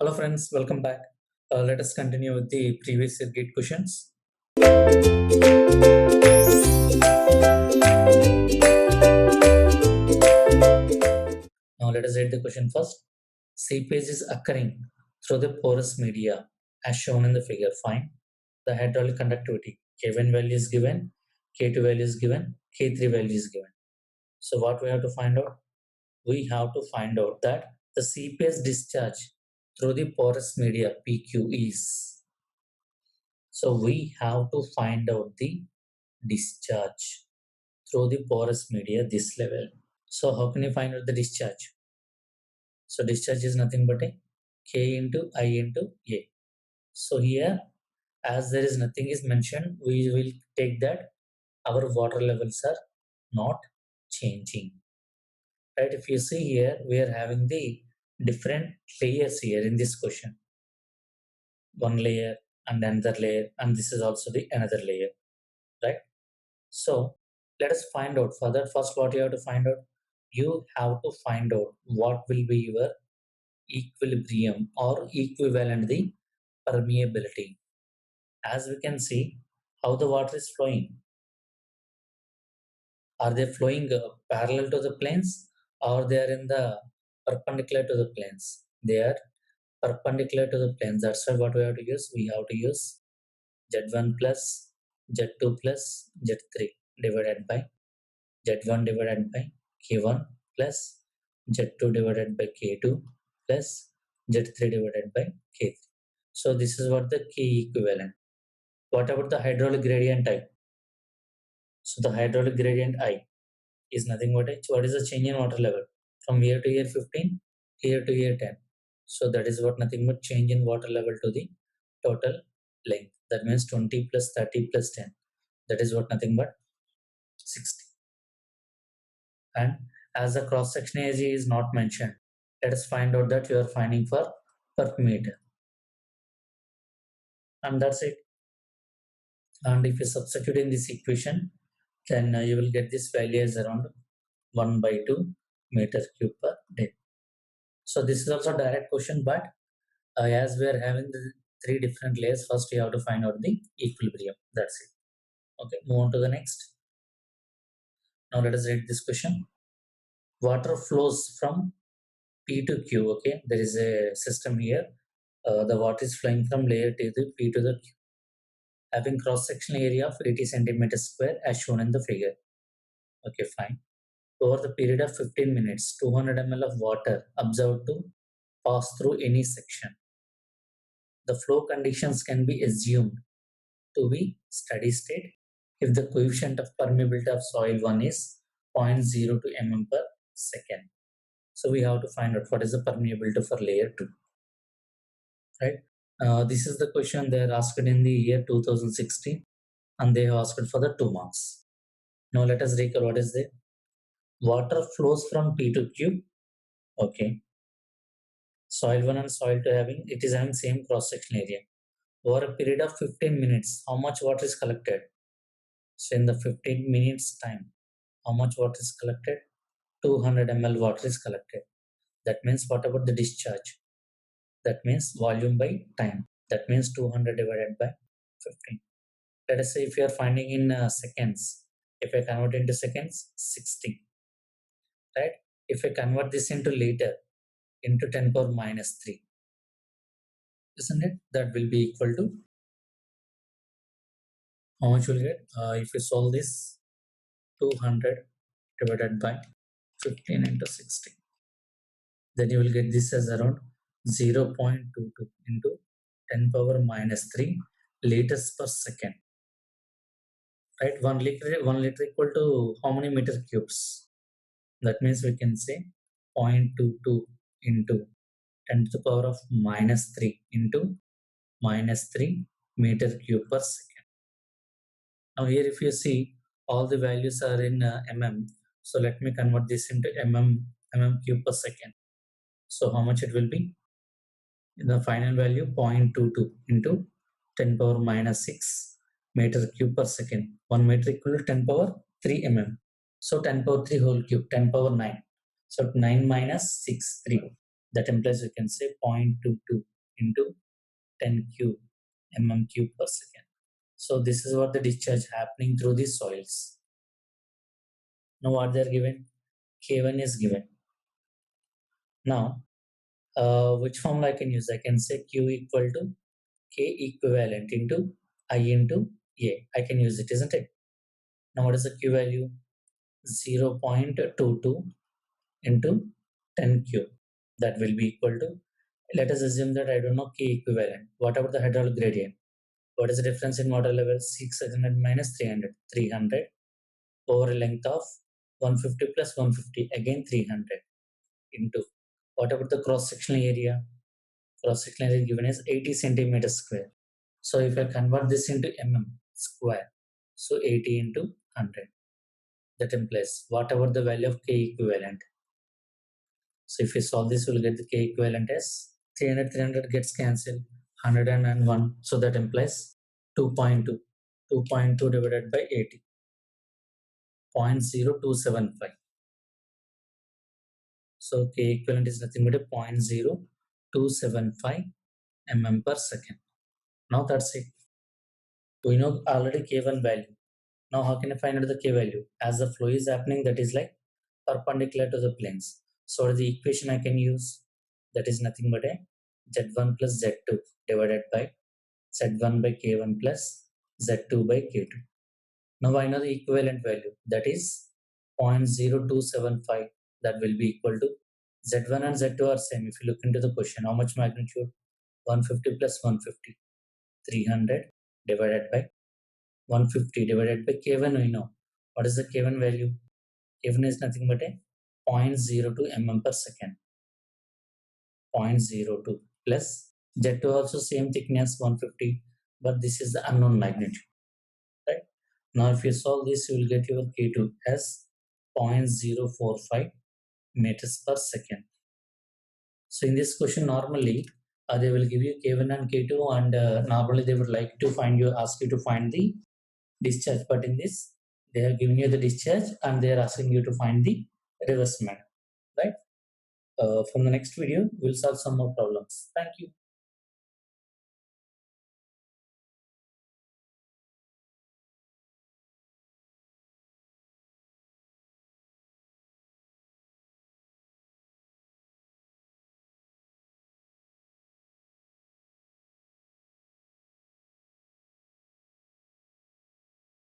Hello friends, welcome back. Let us continue with the previous year gate questions. Now let us read the question first. Seepage is occurring through the porous media as shown in the figure. Find the hydraulic conductivity. K1 value is given, K2 value is given, K3 value is given. So what we have to find out? We have to find out that the seepage discharge through the porous media PQ is. So we have to find out the discharge through the porous media this level. So how can you find out the discharge? So discharge is nothing but a K into I into A. So here, as there is nothing is mentioned, we will take that our water levels are not changing. Right? If you see here, we are having the different layers here in this question. One layer and another layer, and this is also the another layer. Right? So let us find out. For that, first what you have to find out, you have to find out what will be your equilibrium or equivalent the permeability. As we can see, how the water is flowing. Are they flowing parallel to the planes or they are in the perpendicular to the planes? They are perpendicular to the planes. That's why what we have to use. We have to use Z1 plus Z2 plus Z3 divided by Z1 divided by K1 plus Z2 divided by K2 plus Z3 divided by K3. So this is what the K equivalent. What about the hydraulic gradient I? So the hydraulic gradient I is nothing but what is the change in water level from year to year 15, year to year 10. So that is what nothing but change in water level to the total length. That means 20 plus 30 plus 10. That is what nothing but 60. And as the cross section area is not mentioned, let us find out that you are finding for per meter. And that's it. And if you substitute in this equation, then you will get this value as around 1 by 2 meter cube per day. So this is also a direct question, but as we are having the three different layers, first you have to find out the equilibrium. That's it. Okay, move on to the next. Now let us read this question. Water flows from P to Q. Okay, there is a system here. The water is flowing from layer to the P to the Q, having cross-sectional area of 80 centimeters square as shown in the figure. Okay, fine. Over the period of 15 minutes, 200 ml of water observed to pass through any section. The flow conditions can be assumed to be steady state if the coefficient of permeability of soil 1 is 0.02 mm per second. So we have to find out what is the permeability for layer 2. Right? This is the question they are asked in the year 2016 and they have asked for the 2 marks. Now let us recall what is the water flows from P to Q. Okay. Soil 1 and soil 2 it is having same cross section area. Over a period of 15 minutes, how much water is collected? So in the 15 minutes time, how much water is collected? 200 ml water is collected. That means what about the discharge? That means volume by time. That means 200 divided by 15. Let us say if you are finding in seconds, if I convert into seconds, 60. Right? If I convert this into liter, into 10 power minus 3, isn't it? That will be equal to how much will get? If you solve this, 200 divided by 15 into 60. Then you will get this as around 0.22 into 10 power minus 3 liters per second. Right? 1 liter equal to how many meter cubes? That means we can say 0.22 into 10 to the power of minus 3 into minus 3 meter cube per second. Now here if you see all the values are in mm. So let me convert this into mm cube per second. So how much it will be? The final value 0.22 into 10 power minus 6 meter cube per second. 1 meter equal to 10 power 3 mm. So 10 power 3 whole cube, 10 power 9. So 9 minus 6, 3. That implies you can say 0.22 into 10 cube mm cube per second. So this is what the discharge happening through the soils. Now what they are given? K1 is given. Now which formula I can use? I can say Q equal to K equivalent into I into A. I can use it, isn't it? Now what is the Q value? 0.22 into 10 cube. That will be equal to, let us assume that I don't know K equivalent. What about the hydraulic gradient? What is the difference in water level? 600 minus 300. 300 over a length of 150 plus 150, again 300 into, what about the cross-sectional area? Cross-sectional area given as 80 centimeters square. So if I convert this into mm square, so 80 into 100. That implies whatever the value of K equivalent. So if we solve this, we'll get the K equivalent as 300 gets cancelled, 101. So that implies 2.2. 2.2 divided by 80. 0.0275. So K equivalent is nothing but a 0.0275 mm per second. Now that's it. We know already K1 value. Now how can I find out the K value? As the flow is happening, that is like perpendicular to the planes. So the equation I can use, that is nothing but a Z1 plus Z2 divided by Z1 by K1 plus Z2 by K2. Now I know the equivalent value, that is 0.0275. That will be equal to Z1 and Z2 are same. If you look into the question, how much magnitude? 150 plus 150. 300 divided by 150 divided by K1 we know. What is the K1 value? K1 is nothing but a 0.02 mm per second. 0.02 plus Z2 also same thickness 150, but this is the unknown magnitude. Right? Now if you solve this, you will get your K2 as 0.045 meters per second. So in this question, normally they will give you K1 and K2, and normally they would like to ask you to find the discharge. But in this, they have given you the discharge and they are asking you to find the reversement. Right? From the next video, we'll solve some more problems. Thank you.